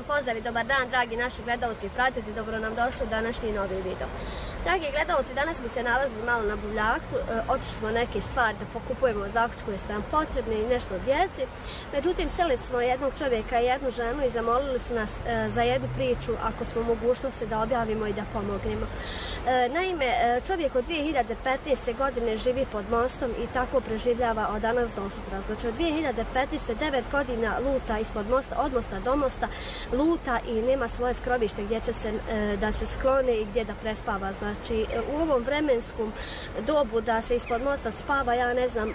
Pozdrav i dobar dan, dragi naši gledalci i pratitelji, dobro nam došli u današnji novi video. Dragi gledalci, danas smo se nalazili malo na buvljaku, otišli smo neke stvari da pokupujemo zaključku koje su nam potrebne i nešto djeci. Međutim, seli smo jednog čovjeka i jednu ženu i zamolili su nas za jednu priču, ako smo mogućnosti da objavimo i da pomognemo. Naime, čovjek od 2015. godine živi pod mostom i tako preživljava od danas do sutra. Znači od 2015. 9 godina luta ispod mosta, od mosta do mosta, luta i nema svoje skrovište gdje će se da se sklone i gdje da prespava. Znači u ovom vremenskom dobu da se ispod mosta spava, ja ne znam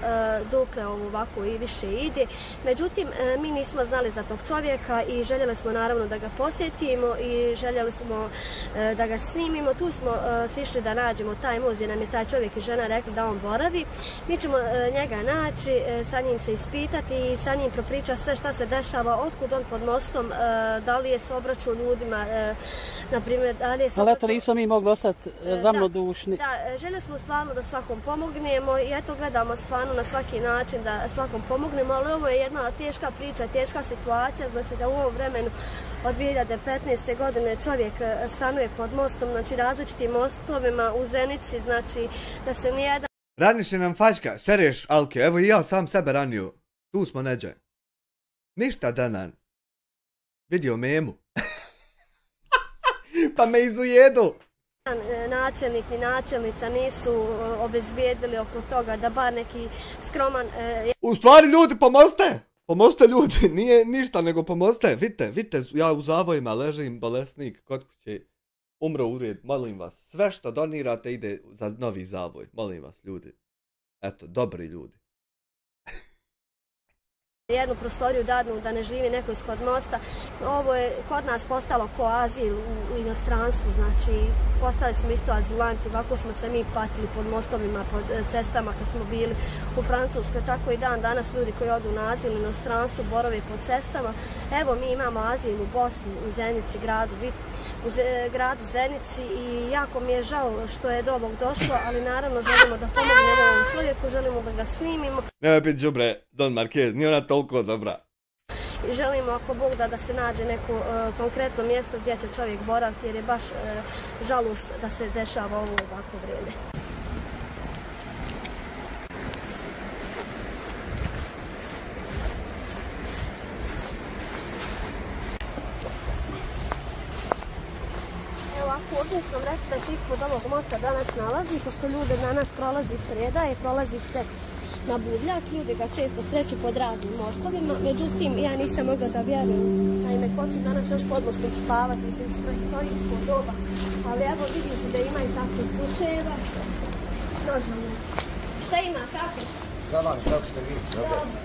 dokle ovo ovako i više ide. Međutim, mi nismo znali za tog čovjeka i željeli smo naravno da ga posjetimo i željeli smo da ga snimimo. Tu smo sišli da nađemo taj muzej, nam je taj čovjek i žena rekli da on boravi. Mi ćemo njega naći, sa njim se ispitati i sa njim propričati sve šta se dešava, otkud on pod mostom, da li je se obraćao ljudima, na primjer, da li je se ali eto nismo mi mogli ostati ravnodušni. Da, željeli smo stvarno da svakom pomognemo i eto gledamo stvarno na svaki način da svakom pomognemo, ali ovo je jedna teška priča, teška situacija, znači da u ovom vremenu od 2015. godine čovjek stanuje pod mostom, znači različitim mostovima u Zenici, znači da se nijedan... Raniše nam fačka, sereš Alke, evo i ja sam sebe ranio. Tu smo neđe. Ništa danan. Vidio memu. Pa me izujedu. Načelnik ni načelnica nisu obezbijedili oko toga da bar neki skroman... U stvari ljudi, pomoste! Pomoste ljudi, nije ništa nego pomoste. Vidite, ja u zavojima ležim, bolesnik, kod kuće. Umro u red, molim vas. Sve što donirate ide za novi zavoj. Molim vas, ljudi. Eto, dobri ljudi. Jednu prostoriju dadnu da ne živi neko ispod mosta. Ovo je kod nas postalo ko azil u inostranstvu, znači postali smo isto azilanti, ovako smo se mi patili pod mostovima, pod cestama kad smo bili u Francuskoj, tako i dan danas ljudi koji odu na azil u inostranstvu borave pod cestama. Evo mi imamo azil u Bosni, u Zenici, gradu Zenici i jako mi je žao što je do ovog došlo, ali naravno želimo da pomognemo ovom čovjeku, želimo da ga snimimo. Nemoj biti đubre, Don Marquez, nije ona toliko dobra. I želimo ako Bog da se nađe neko konkretno mjesto gdje će čovjek boraviti jer je baš žalost da se dešava ovo ovako vrijeme. Ovdje sam rekla da se ispod ovog mosta danas nalazi, pošto ljude danas prolazi sreda i prolazi se na buvljak, ljudi ga često sreću pod raznim mostovima, međutim ja nisam mogla da vjerujem, naime ko će danas još pod mostom spavati, mislim stoji po doba, ali evo vidite da ima i takvih slučajeva, nažalost. Šta ima, kako? Zavan, kako ste vi?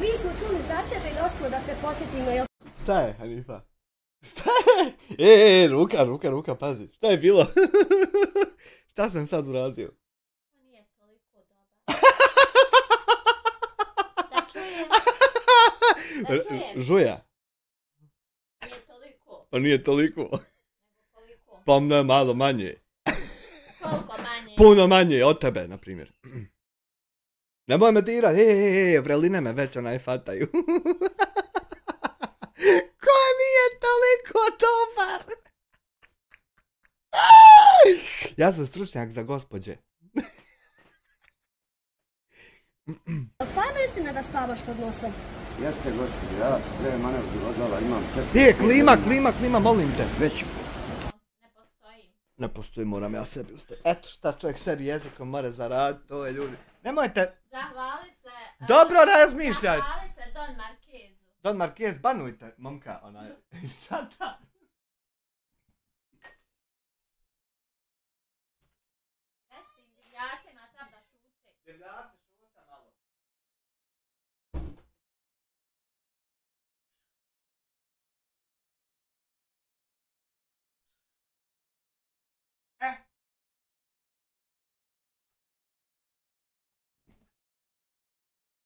Mi smo čuli za tebe i došli smo da te posjetimo, jel? Šta je, Hanifa? Šta je? Ruka, pazi. Šta je bilo? Šta sam sad uradio? To nije toliko dobro. Da čujem. Da čujem. Žuja. Nije toliko. Pa nije toliko. Nego koliko? Pa onda malo manje. Koliko manje? Puno manje od tebe, na primjer. Nemoj me dirat, vreline me već onaj fataju. Ko nije toliko dobar? Ja sam stručnjak za gospođe. Stvarno istina da spavaš pod mostom? Jeste gospodi, ja sam sve manevri odlala, imam sve. Klima, molim te. Već. Ne postoji. Ne postoji, moram ja sebi ustati. Eto šta čovjek sebi jezikom mora zaraditi, to je ljudi. Nemojte. Zahvali se. Dobro razmišljaj. Zahvali se Don Marquezu. Don Marquez, banujte, momka, onaj. Šta ta? Reci divljacima tam da šute. Divljaci, šuta malo.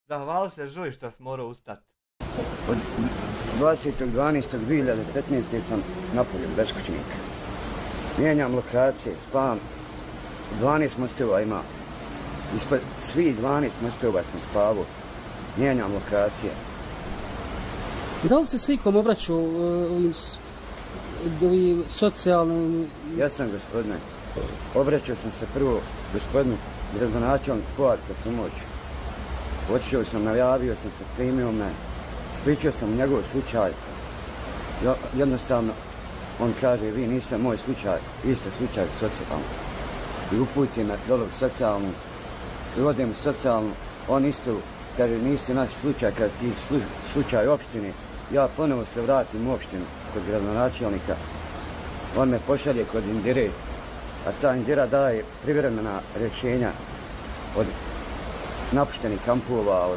Zahvali se Žuj što sam morao ustati. Od 20.12.2015. sam napolju, beskućnik. Mijenjam lokacije, spavam. 12 mostova ima. Ispod svih 12 mostova sam spavao. Mijenjam lokacije. Da li se svikom obraćao ovim socijalnim... Ja sam, gospodine, obraćao sam se prvo gospodinu gradonačelniku Poarka Sumoć. Otišao sam, najavio sam se, primio me, ispričao sam njegov slučaj. Jednostavno, on kaže, vi niste moj slučaj, vi ste slučaj socijalno. I uputi me dole u socijalnu, i odem u socijalnu, on isto, kaže, nisi naš slučaj, kaže, ti slučaj opštine. Ja ponovo se vratim u opštinu kod gradonačelnika, on me pošalje kod Indire, a ta Indira daje privremena rješenja od napuštenih kampova,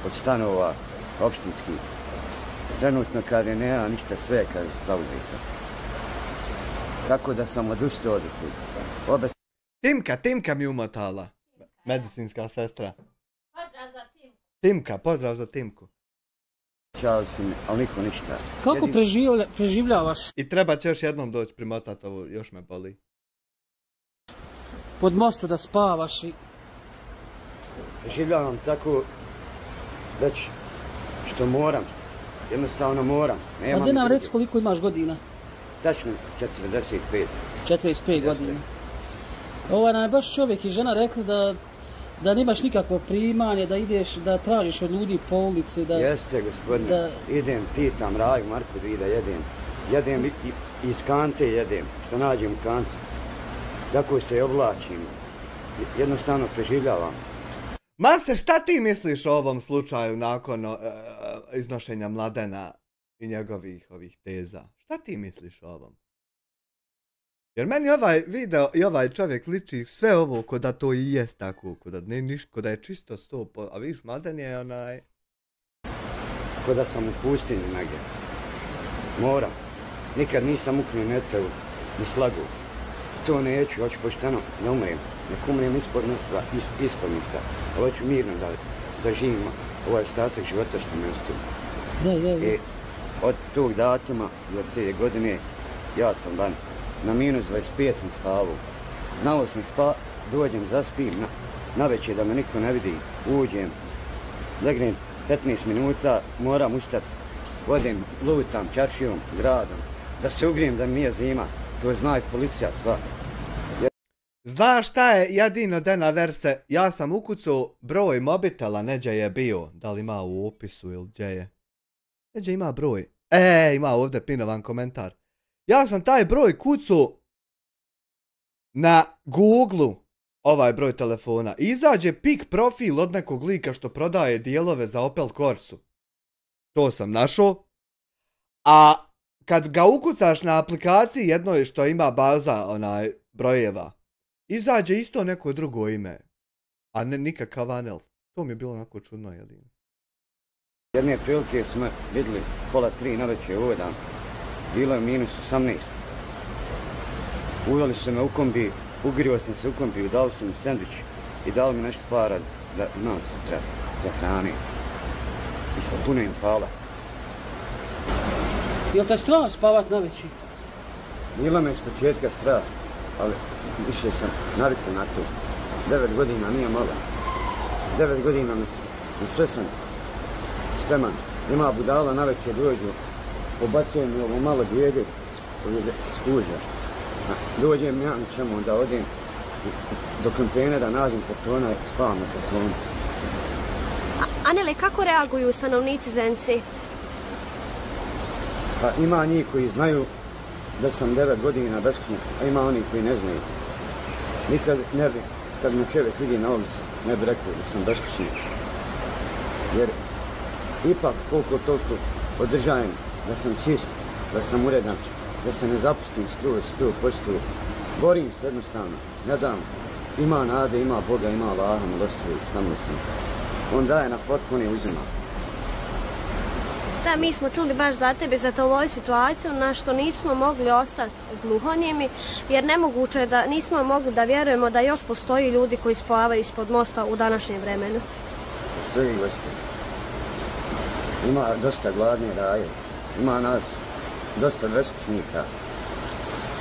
od stanova opštinskih. Trenutno, kaže, nema ništa, sve, kaže, zauzeto. Tako da sam odustao od toga. Timka mi umotala. Medicinska sestra. Pozdrav za Timku. Timka, pozdrav za Timku. Čao si mi, ali niko ništa. Kako preživljavaš? I treba će još jednom doći primotati ovo, još me boli. Pod mostu da spavaš i... Preživljavam tako, već što moram. Jednostavno moram. A gdje nam reci koliko imaš godina? Tačno 45. 45 godina. Ovo nam je baš čovjek i žena rekli da nemaš nikakvo primanje, da ideš, da tražiš od ljudi po ulici, da... Jeste, gospodine, idem, pitam Raju, Marku, da jedem. Jedem iz kante jedem, što nađem u kanti. Tako se oblačim. Jednostavno preživljavam. Mase, šta ti misliš o ovom slučaju nakon iznošenja Mladena i njegovih ovih teza? Šta ti misliš o ovom? Jer meni ovaj video i ovaj čovjek liči sve ovo ko da to i jest tako, ko da je čisto 100%, a vidiš, Mladen je onaj... Ko da sam u pustinju negdje. Moram. Nikad nisam ukrio netevu, ni slagu. To neću, hoću pošteno, ne umrem. Nek umrem ispod mjesta. Hoću mirno da živim ovaj ostatak života što me ostaje. I od tog datuma i od te godine ja sam van. Na minus 25 sam spavao. Znao sam dođem, zaspim, navečer da me niko ne vidi, uđem, legnem 15 minuta, moram ustati, odem, lutam čaršijom, gradom, da se ugrijem da mi nije zima, to zna i policija sva. Znaš šta je jedino dena verse, ja sam ukucao broj mobitela, neđe je bio, da li ima u opisu ili gdje je. Neđe ima broj, ima ovdje pinovan komentar. Ja sam taj broj kucao na Google-u, ovaj broj telefona. Izađe pik profil od nekog lika što prodaje dijelove za Opel Corsu. To sam našao. A kad ga ukucaš na aplikaciji jednoj što ima baza brojeva, izađe isto neko drugo ime. A ne nikakav Anel. To mi je bilo onako čudno jedino. Jedne prilike smo vidjeli 2:30 navečer ovaj dan. Bilo je minus 18. Uveli su me u kombi, ugrio sam se u kombiju, dali su mi sendvič i dali mi nešto para da imam sutra za hrane. I puno im hvala. Jel te strah spavat na večer? Bilo me iz početka strah, ali više sam navikao na to. 9 godina nije malo. 9 godina na sve sam spreman. Ima budala na večer dođu. Pobacujem mi ovo malo dijede skuža. Dođem ja ćemo da odem do kontejnera, nađem kartona i spavam na kartonu. Anele, kako reaguju stanovnici Zenice? Pa ima njih koji znaju da sam 9 godina beskućnik, a ima oni koji ne znaju. Nikad ne bi, kad me čovjek vidi na ulici, ne bi rekao da sam beskućnik. Jer ipak koliko toliko održajem da sam čist, da sam uredan, da se ne zapustim skroz 100%. Borim se jednostavno, ne dam. Ima nade, ima Boga, ima Allaha, milostivu, samostim. On daje na potpuni uzima. Da, mi smo čuli baš za tebe, za tvoju situaciju, na što nismo mogli ostati gluhonijemi, jer nemoguće je da nismo mogli da vjerujemo da još postoji ljudi koji spavaju ispod mosta u današnjem vremenu. Postoji, gospod. Ima dosta gladne raje. Ima nas dosta beskućnika.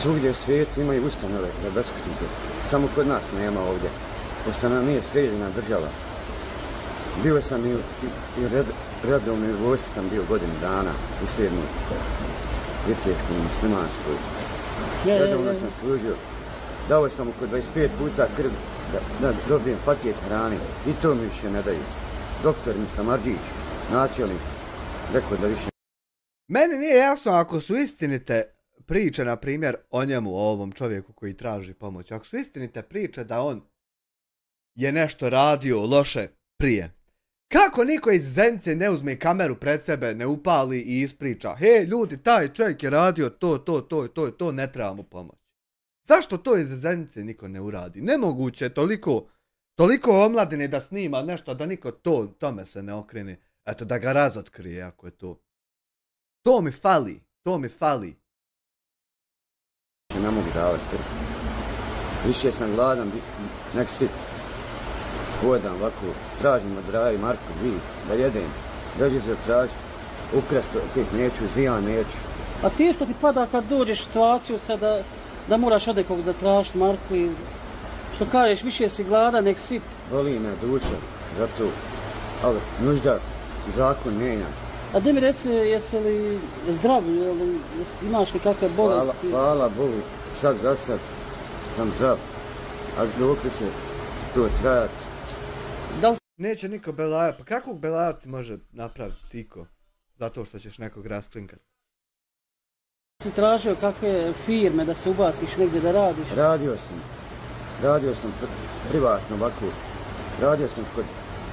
Svugdje u svijetu imaju ustanove za beskućnike. Samo kod nas nema ovdje. Pošto nam nije sređena država. Bio sam i redovnoj vojsci sam bio godinu dana u Srednjoj viteškoj muslimanskoj. Redovno sam služio. Dao sam oko 25 puta krv da dobijem paket hrane i to mi više ne daju. Doktor mi Samardžić, načelnik, rekao da više... Meni nije jasno ako su istinite priče, na primjer, o njemu, o ovom čovjeku koji traži pomoć. Ako su istinite priče da on je nešto radio loše prije. Kako niko iz Zenice ne uzme kameru pred sebe, ne upali i ispriča: hej ljudi, taj čovjek je radio to, ne trebamo pomoć. Zašto to iz Zenice niko ne uradi? Nemoguće je toliko omladine da snima nešto, da niko tome se ne okrene. Eto, da ga razotkrije ako je to. To mi fali. Ne mogu davati krv. Više sam gladan, nek sit. Hodam ovako, tražim od Zdravi Marko, da jedem. Revizor traži, ukrast tih neću, zijan neću. A teško ti pada kad dođeš u situaciju sada da moraš od nekog zatražiti Marku i što kažeš, više si gladan, nek sit. Voli me duša, zato, ali nužda zakon mijenja. A da mi reci, jesi li zdrav, imaš li kakve bolesti? Hvala Bogu, sad za sad sam zdrav, a dok će to trajati. Neće niko belajati, pa kakvog belaja ti može napraviti tiko? Zato što ćeš nekog rasklinkat. Si tražio kakve firme da se ubaciš negdje da radiš? Radio sam privatno ovako. Radio sam kod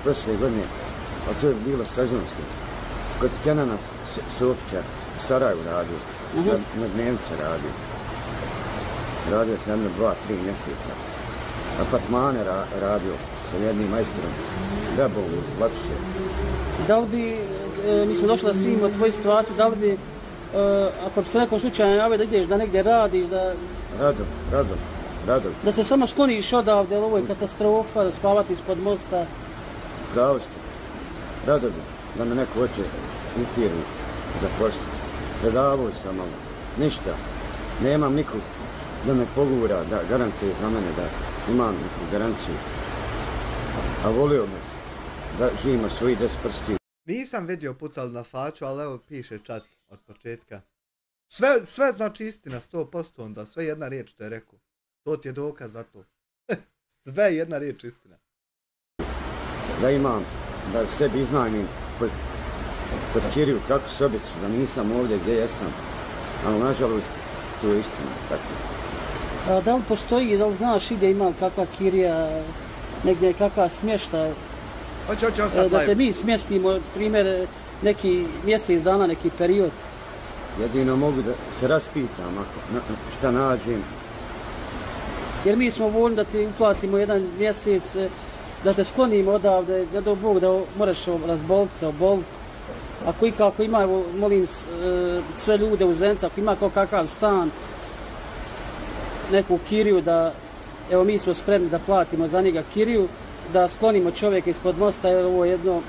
prošle godine, a to je bilo sezonsko. Kod Kenana Sopića u Sarajevu radio, na dnevnice radio. Radio sam jedno 2-3 mjeseca. Apartmane radio sa jednim majstorom, Grebovu, Latuše. Da li bi, mi smo došli da svima tvoju situaciju, da li bi, ako bi se nekom slučaju javio da ideš da negdje radiš, da... Rado. Da se samo skloniš odavde, jer ovo je katastrofa, da spavati ispod mosta. Pravo ste. Rado bi, da me neko hoće u firmu zaposliti. Predavao sam malo. Ništa. Nemam nikog da me pogura, da garantuje za mene da imam neku garanciju. A volio bi da živimo svoji 10 prsti. Nisam vidio pucal na faču, ali evo piše chat od početka. Sve znači istina, 100%, onda sve jedna riječ što je rekao. To ti je dokaz za to. Sve jedna riječ istina. Da imam, da sebi iznajmim kod Kiriju kakvu sobicu, da nisam ovdje gdje jesam. Ali nažalost, to je istina. A da li postoji, da li znaš ide ima kakva Kirija, negdje kakva smješta? Hoće ostati live. Da te mi smjestimo, primjer, neki mjesec dana, neki period. Jedino mogu da se raspitam šta nađem. Jer mi smo voljni da ti uplatimo jedan mjesec, da te sklonimo odavde, da do Bog da moraš razboliti se, oboliti. Ako ima, evo, molim sve ljude u Zenici, ako ima kakav stan, neku kiriju da, evo mi smo spremni da platimo za njega kiriju, da sklonimo čovjeka ispod mosta, jer ovo jedno,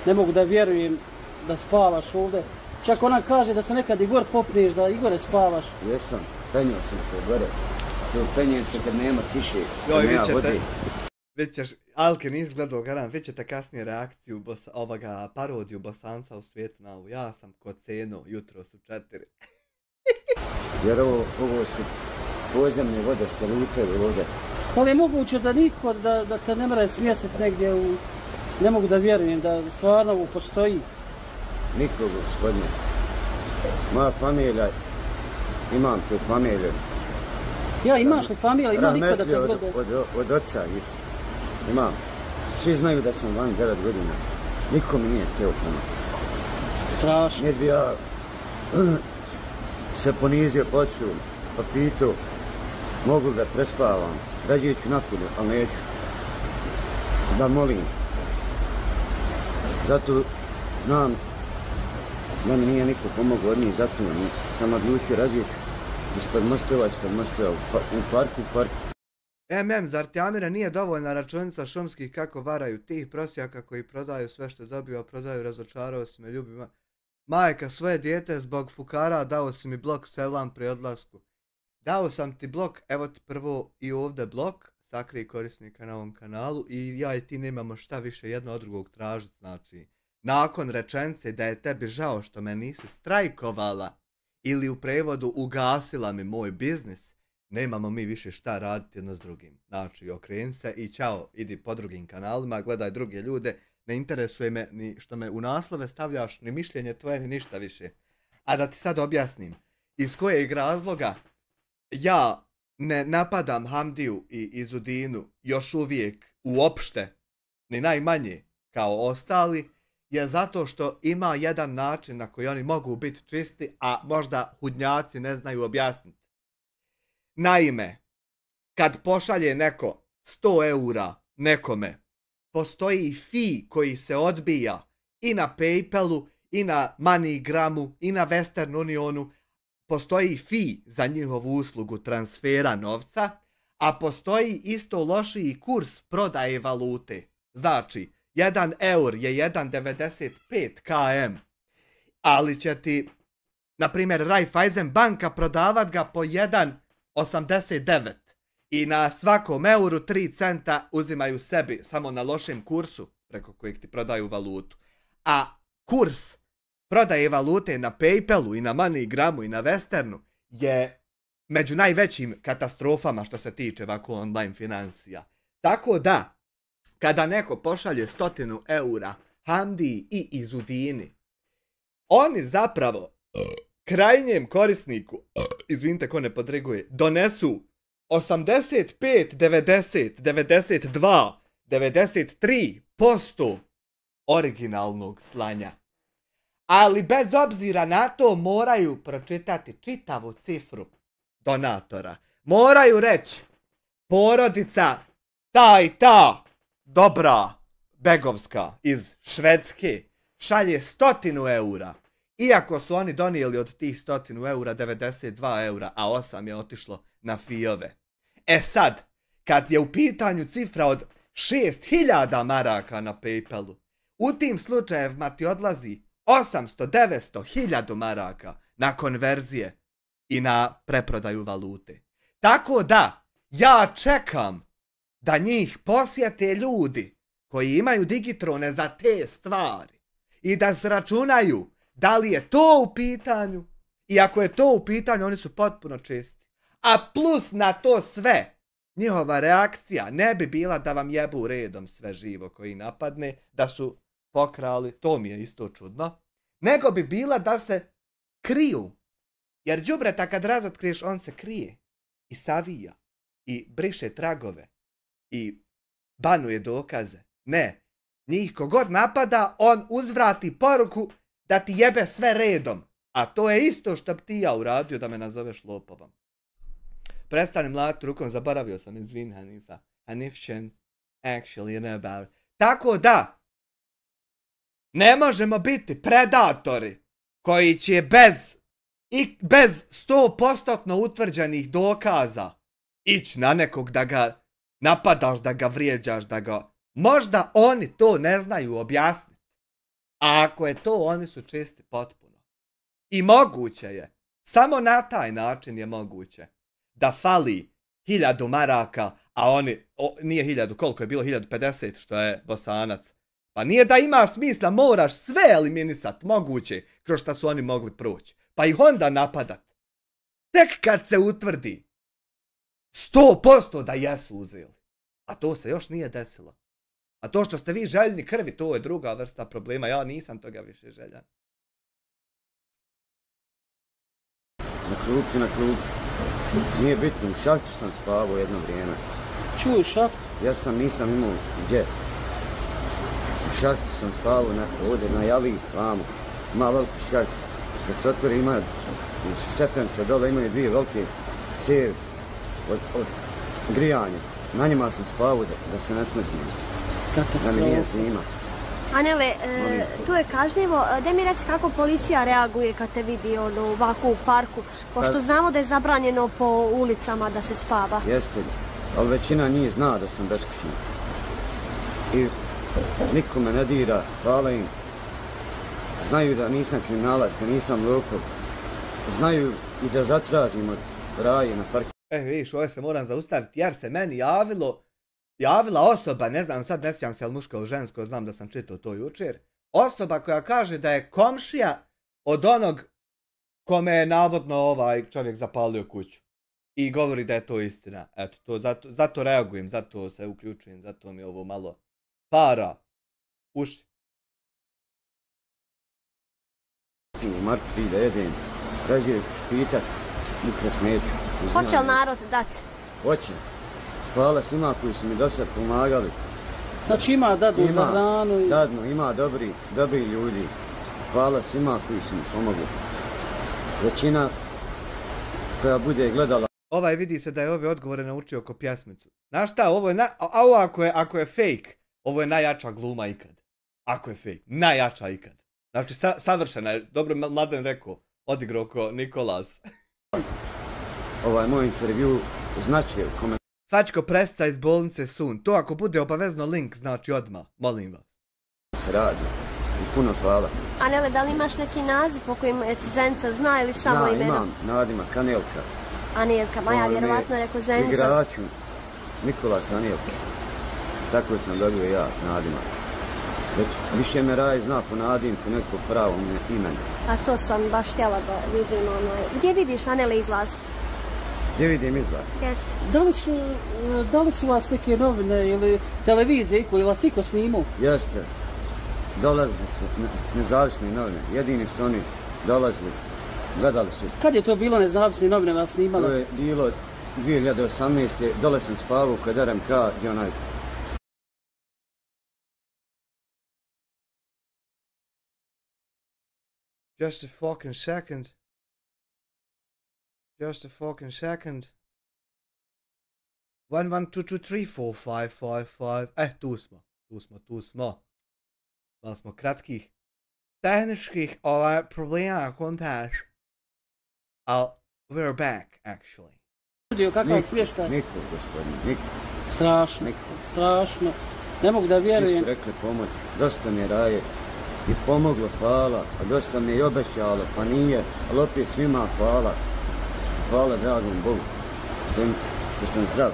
ne mogu da vjerujem da spavaš ovdje. Čak ona kaže da se nekad i gore popniješ, da i gore spavaš. Jesam, penio sam se gore. Penjem se kad nema kiše, kad nema vode. Vidjet ćeš, Alke nisi gledao garant, vidjet ćete kasnije reakciju parodiju Bosanca u svijetu na ovu. Ja sam kod ceno, jutro su 4. Jer ovo su podzemne vode što lucaju ovdje. Ali je moguće da niko, da te ne mora smjestiti negdje u... Ne mogu da vjerujem da stvarno ovo postoji. Nikog, gospodine. Moja familija, imam tu familiju. Ja, imaš li familija, ima niko da te gleda? Od oca imam. Svi znaju da sam van 9 godina. Niko mi nije htio pomoći. Strašno. Nije bi ja se ponizio počeo, pa pitao, mogu da prespavam, rađe ću napolje, ali neću. Da molim. Zato znam da mi nije niko pomogao od njih, zato sam odlučio rađe ispod mostova, u parku. Zar ti Amira nije dovoljna računica šumskih kako varaju tih prosjaka koji prodaju sve što dobiju, prodaju, razočarao si me, ljubima. Majka, svoje dijete zbog fukara, dao si mi blok selam pri odlasku. Dao sam ti blok, evo ti prvo i ovdje blok, sakrij korisnika na ovom kanalu i ja i ti nemamo šta više jedno od drugog tražiti, znači. nakon rečenice da je tebi žao što me nisi strajkovala ili u prevodu ugasila mi moj biznis, nemamo mi više šta raditi jedno s drugim. Znači, okreni se i ćao, idi po drugim kanalima, gledaj druge ljude, ne interesuje me ni što me u naslove stavljaš, ni mišljenje tvoje, ni ništa više. A da ti sad objasnim, iz kojeg razloga ja ne napadam Hamdiju i Izudinu još uvijek uopšte, ni najmanje kao ostali, je zato što ima jedan način na koji oni mogu biti čisti, a možda hudnjaci ne znaju objasniti. Naime, kad pošalje neko 100 eura nekome, postoji fee koji se odbija i na PayPalu, i na MoneyGramu, i na Western Unionu. Postoji fee za njihovu uslugu transfera novca, a postoji isto lošiji kurs prodaje valute. Znači, 1 eur je 1,95 km, ali će ti, na primjer, Raiffeisen banka prodavat ga po 1,89 i na svakom euru 3 centa uzimaju sebi samo na lošem kursu preko kojeg ti prodaju valutu. A kurs prodaje valute na PayPalu i na MoneyGramu i na Westernu je među najvećim katastrofama što se tiče ovako online financija. Tako da, kada neko pošalje 100 eura Hamdiji i Izudini, oni zapravo krajnjem korisniku, izvinite ko ne podriguje, donesu 85, 90, 92, 93% originalnog slanja. Ali bez obzira na to moraju pročitati čitavu cifru donatora. Moraju reći, porodica ta i ta, dobra, begovska, iz Švedske, šalje 100 eura. Iako su oni donijeli od tih 100 eura 92 eura, a 8 je otišlo na fijove. E sad, kad je u pitanju cifra od 6000 maraka na PayPalu, u tim slučajevima ti odlazi 800, 900, 1000 maraka na konverzije i na preprodaju valute. Tako da, ja čekam da njih posjete ljudi koji imaju digitrone za te stvari i da sračunaju da li je to u pitanju, i ako je to u pitanju, oni su potpuno čisti. A plus na to sve, njihova reakcija ne bi bila da vam jebu redom sve živo koji napadne, da su pokrali, to mi je isto čudno, nego bi bila da se kriju. Jer đubreta kad razotkriješ, on se krije i savija i briše tragove i banuje dokaze. Ne, njih kogod napada, on uzvrati poruku da ti jebe sve redom. A to je isto što bi ti ja uradio da me nazoveš lopovom. Prestani mlati rukom, zaboravio sam, izvini Hanifa. Hanifčen, actually, you know about it. Tako da, ne možemo biti predatori koji će bez 100% utvrđenih dokaza ići na nekog da ga napadaš, da ga vrijeđaš, da ga... Možda oni to ne znaju objasniti. A ako je to, oni su čisti potpuno. I moguće je, samo na taj način je moguće, da fali 1000 maraka, a oni, nije 1000, koliko je bilo, 1050 što je Bosanac. Pa nije da ima smisla, moraš sve eliminisat moguće kroz šta su oni mogli proći. Pa ih onda napadat. Tek kad se utvrdi 100% da jesu uzeli. A to se još nije desilo. A to što ste vi željni krvi, to je druga vrsta problema. Ja nisam toga više željan. Na klupi. Nije bitno, u šahtu sam spavao jedno vrijeme. Čuj, šahtu? Ja nisam imao gdje. U šahtu sam spavao ovdje na Jali, tamo. Ima veliki šaht. Kad se otvori ima stepence dole, imaju dvije velike cijevi od grijanja. Na njima sam spavao da se ne smrznem. Da mi nije zima. Anele, tu je kažnjivo. Daj mi reci kako policija reaguje kad te vidi ovako u parku, pošto znamo da je zabranjeno po ulicama da se spava. Jeste, ali većina njih zna da sam beskućnica. I niko me ne dira, hvala im. Znaju da nisam kriminalac, da nisam lopov. Znaju i da zatražim od raje na parku. Vidiš, ovo se moram zaustaviti jer se meni javila osoba, ne znam sad, ne sjećam se, ali muško ili žensko, znam da sam čitao to jučer. osoba koja kaže da je komšija od onog kome je navodno ovaj čovjek zapalio kuću. I govori da je to istina. Eto, to, zato reagujem, zato se uključujem, zato mi je ovo malo para uši. Marko pride, jedem, rađe pitat, nikre smeću. Hoće li narod dati? Hoće. Hvala svima koji su mi do sad pomagali. Znači ima dadu za hranu i... Dadno, ima dobri ljudi. Hvala svima koji su mi pomogli. Većina koja bude gledala... Ovaj vidi se da je ove odgovore naučio ko pjesmicu. Znaš šta, ovo ako je fake, ovo je najjača gluma ikad. Ako je fake, najjača ikad. Znači savršena je, dobro Mladen rekao, odigrao ko Nikolas. Ovaj moj intervju značio komentar. Fačko presca iz bolnice Sun, to ako bude obavezno link znači odmah, molim vas. Se radi i puno hvala. Anele, da li imaš neki naziv po kojim ti Zenica zna ili samo imena? Imam, nadimak Anelka. Anelka, ma ja vjerovatno rekao Zenica. Igraču Nikolas Anelka. Tako sam dobio ja nadimak. Već više me Raj zna po nadimku nekog pravom imena. A to sam baš htjela da vidim. Gdje vidiš Anele izlaz? Gdje vidim izlaz? Jeste. Da li su vas neke novine ili televizije ili vas iko snimu? Jeste. Dolazili su nezavisne novine. Jedini su oni dolazili. Gledali su. Kad je to bilo nezavisne novine vas snimala? To je bilo 2018. Dole sam spavao kod RMK gdje onaj... Just a fucking second. Just a fucking second. 1, 1, 2, 2, 3, 4, 5, 5, 5. Tu smo. Malo smo kratkih tehničkih problema kontaž. Ali we're back, actually. Kakav smještaj? Niko, gospodine, niko. Strašno. Ne mogu da vjerujem. Svi su rekli pomoć, dosta mi je Raje i pomoglo, hvala, a dosta mi je i obećalo, pa nije, ali opet svima hvala. Hvala dragom Bogu, što sam zdrav.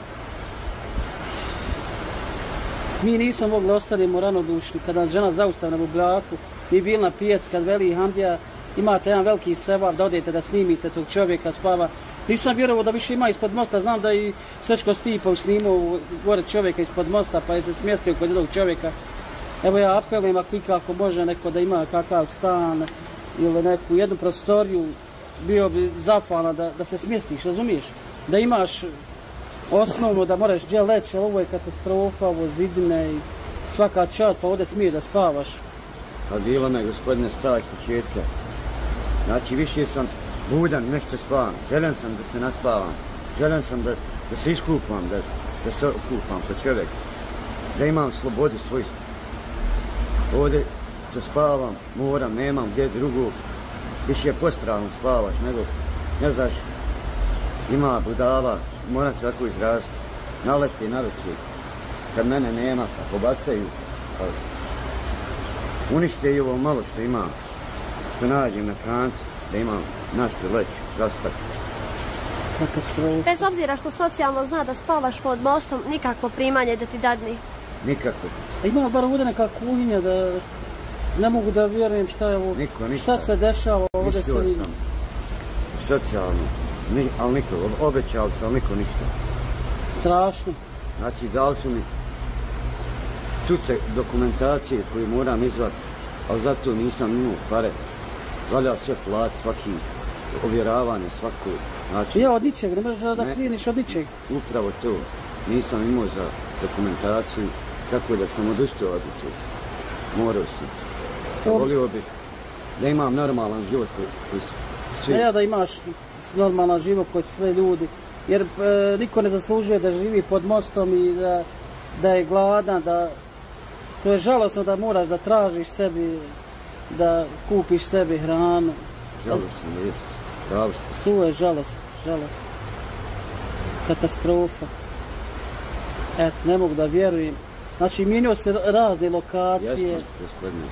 Mi nismo mogli ostanemo ranodušni kada nas žena zaustavi na bubljaku. Mi bili na pijac kad veli Hamdija, imate jedan veliki sebab da odete da snimite tog čovjeka spava. Nisam vjerovao da više ima ispod mosta, znam da i Srečko Stipov snimao gore čovjeka ispod mosta pa je se smjestio kod jednog čovjeka. Evo ja apelujem ako ikako može neko da ima kakav stan ili neku jednu prostoriju, bio bi zahvalan da se smjestiš, razumiješ? Da imaš osnovno da moraš gdje leći, ali ovo je katastrofa, ovo zidine i svaka čast, pa ovdje smiješ da spavaš. A bilo me, gospodine, strah iz početka. Znači, više sam budan, nešto spavam. Želim sam da se naspavam. Želim sam da se iskupam, da se okupam kod čovjeka. Da imam slobodu svoju. Ovdje da spavam, moram, nemam gdje drugo. Više postrano spavaš, nego, ne znaš, ima budala, moram se tako izrasti. Naleti na večer, kad mene nema, pa pobacaju. Pa unište i ovo malo što imam, što nađem na kanti, da imam našto leći, zaspati. Katastrofa. Bez obzira što socijalno zna da spavaš pod mostom, nikakvo primanje da ti dadni. Nikako. Ima bar ovdje neka kuhinja da ne mogu da vjerujem šta je ovo, šta se dešava ovdje se vidi. Mislio sam socijalno, ali niko, obećao sam, ali niko ništa. Strašno. Znači, dali su mi tuce dokumentacije koju moram izvati, ali zato nisam imao pare. Valja sve plati, svaki ovjeravanje, svako. Znači, ja od ničeg, ne možeš da klijeniš od ničeg. Upravo to, nisam imao za dokumentaciju, tako da sam odustao od toga. Morao sam. Volio bih da imam normalan život koji svi... Ja da imaš normalan život koji sve ljudi, jer niko ne zaslužuje da živi pod mostom i da je gladan, da... To je žalosno da moraš da tražiš sebi, da kupiš sebi hranu. Žalosno, jest. Pravo ste. Tu je žalost. Katastrofa. Eto, ne mogu da vjerujem. Znači, mijenio se razne lokacije. Jesam, gospodine.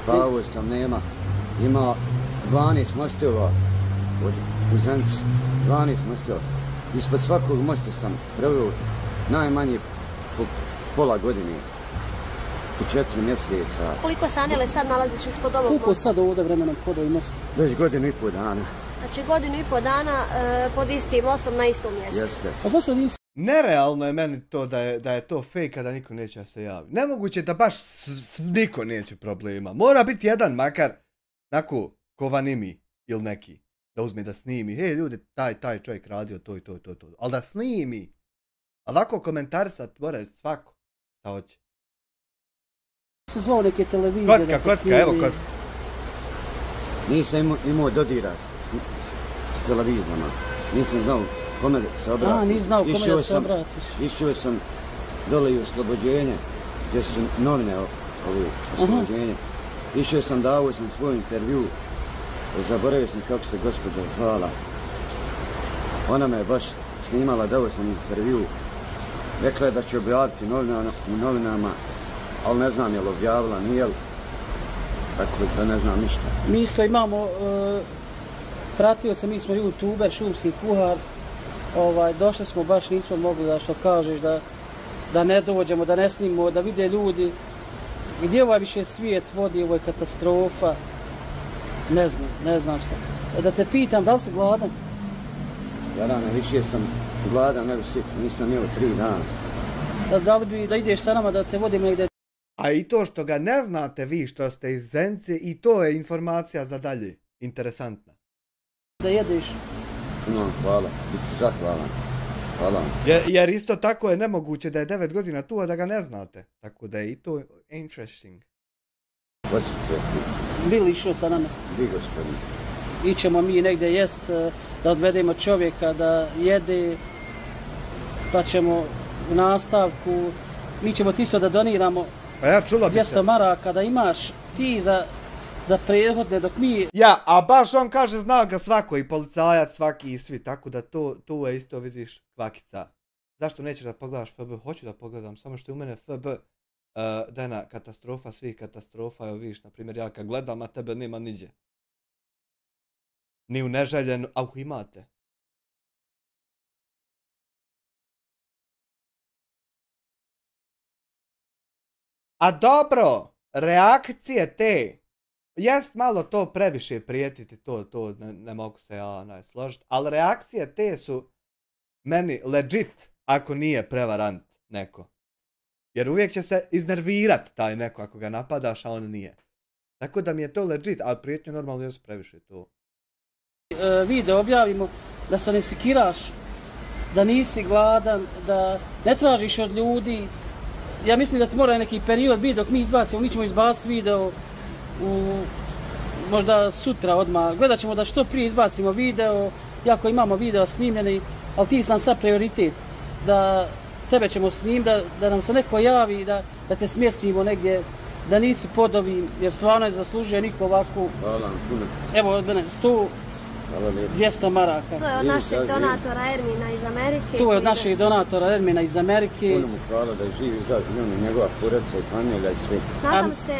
Spavao sam, nema. Ima 12 mostova u Zenici. 12 mostova. Ispod svakog mosta sam proveo najmanje po pola godine. 4 mjeseca. Koliko se Anele sad nalaziš ispod ovog mosta? Koliko sad ovdje vremenom pod ovim mostom? Već godinu i pol dana. Znači 1,5 godina pod istim mostom na istom mjestu. Jeste. A zašto nisi? Nerealno je meni to da je to fake, a da niko neće da se javi. Nemoguće da baš niko neće problema. Mora biti jedan makar, nako, Kovanimi ili neki, da uzme da snimi. Hej ljudi, taj čovjek radio to i to. Ali da snimi. A ovako komentarisat mora svako. Šta hoće? Se zvao neke televizije. Kocka, evo kocka. Nisam imao dodira s televizijama. Nisam znao kome se obratiti. A, nisi znao kome da se obratiš. Išao sam dole i Oslobođenje, gdje su novine Oslobođenje. Išao sam, dao sam svoj intervju. Zaboravio sam kako se gospođa zvala. Ona me je baš snimala, dao sam intervju. Rekla je da će objaviti u novinama, ali ne znam je li objavila, nije li. Tako da ne znam ništa. Mi isto imamo pratioca, mi smo youtuber, šumski kuhar. Došli smo, baš nismo mogli da što kažeš, da ne dođemo, da ne snimimo, da vide ljudi gdje ovaj više svijet vodi, ovo je katastrofa. Ne znam šta. Da te pitam, da li si gladan? Zarana, više sam gladan, nego sit, nisam jeo 3 dana. Da ideš sa nama, da te vodim negdje. A i to što ga ne znate vi što ste iz Zence, i to je informacija za dalje. Interesantna. Da jedeš. No, hvala, bit ću zahvalan. Hvala. Jer isto tako je nemoguće da je 9 godina tu, a da ga ne znate. Tako da je i to interesting. Kosice. Bili išao sa nama? Vi, gospodin. Ićemo mi negdje jest, da odvedemo čovjeka da jede, pa ćemo u nastavku, mi ćemo ti isto da doniramo. Pa ja čula bi 200 maraka da imaš ti za prethodne dok mi... Ja, a baš on kaže zna ga svako, i policajac svaki i svi, tako da to je isto vidiš kvakica. Zašto nećeš da pogledaš FB? Hoću da pogledam, samo što je u mene FB dana katastrofa, svih katastrofa, evo vidiš, na primjer ja kad gledam, a tebe nema niđe. Ni u neželjenu, a imate. A dobro, reakcije te, jest malo to previše prijetiti, to ne mogu se ja složiti, ali reakcije te su meni legit ako nije prevarant neko. Jer uvijek će se iznervirat taj neko ako ga napadaš, a on nije. Tako da mi je to legit, ali prijetnje normalno jesu previše to. Video objavimo da se ne sekiraš, da nisi gladan, da ne tražiš od ljudi. Ja mislim da ti mora neki period biti dok mi izbacimo, mi ćemo izbaciti video možda sutra odmah. Gledat ćemo da što prije izbacimo video, jako imamo video snimljeni, ali ti si nam sad prioritet. Da tebe ćemo snimiti, da nam se neko javi, da te smjestimo negdje, da nisi pod ovim, jer stvarno je zaslužio niko ovako. Hvala, puno. Evo od mene 200 maraka. To je od našeg donatora Ermina iz Amerike. To je od našeg donatora Ermina iz Amerike. Puno mu hvala da je živi zdrav, njegova porodica i familija i svi. Nadam se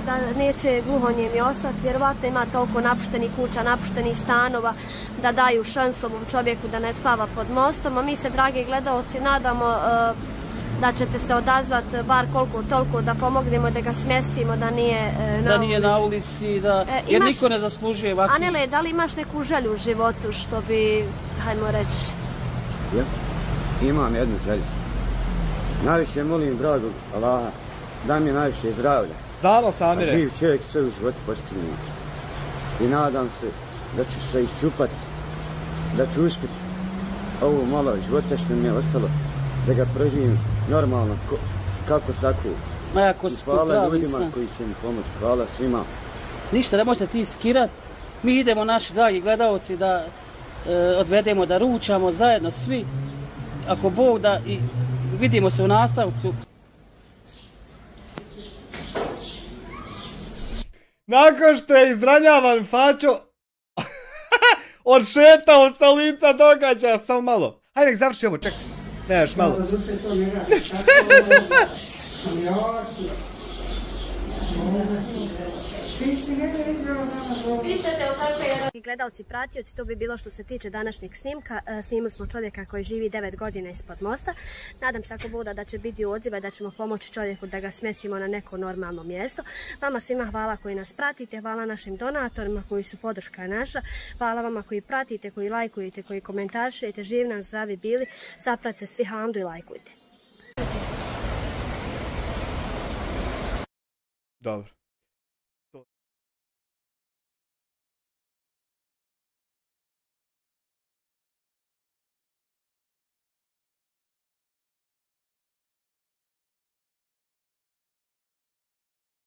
da neće gluhonijemi ostati, vjerovatno ima toliko napuštenih kuća, napuštenih stanova, da daju šansu ovom čovjeku da ne spava pod mostom. A mi se, dragi gledalci, nadamo da ćete se odazvati bar koliko toliko da pomognemo da ga smjestimo, da nije na ulici. Jer niko ne zaslužuje ovako. Anele, da li imaš neku želju u životu što bi, hajmo reći? Ja, imam jednu želju. Najviše molim dragog Allaha da mi je najviše zdravlja. Znamo, Samire. A živ čovjek sve u životu postigne. I nadam se da ću se iščupati, da ću uspjeti ovo malo života što mi je ostalo, da ga proživim normalno, kako tako. I hvala ljudima koji će mi pomoći, hvala svima. Ništa, nemojte ti skirat. Mi idemo, naši dragi gledalci, da odvedemo, da ručamo zajedno svi. Ako Bog da, i vidimo se u nastavku. Nakon što je izranjavan Fačo odšetao sa lica događaja, samo malo. Hajde nek završi ovo, čekaj. Ne, još malo. Gledalci, pratioci, to bi bilo što se tiče današnjeg snimka. Snimili smo čovjeka koji živi 9 godina ispod mosta. Nadam se ako bude da će biti odziva, da ćemo pomoći čovjeku da ga smjestimo na neko normalno mjesto. Vama svima hvala koji nas pratite, hvala našim donatorima koji su podrška naša, hvala vama koji pratite, koji lajkujete, koji komentarišete. Živi nam, zdravi bili, zapratite svi Hamdu i lajkujte. Dobro.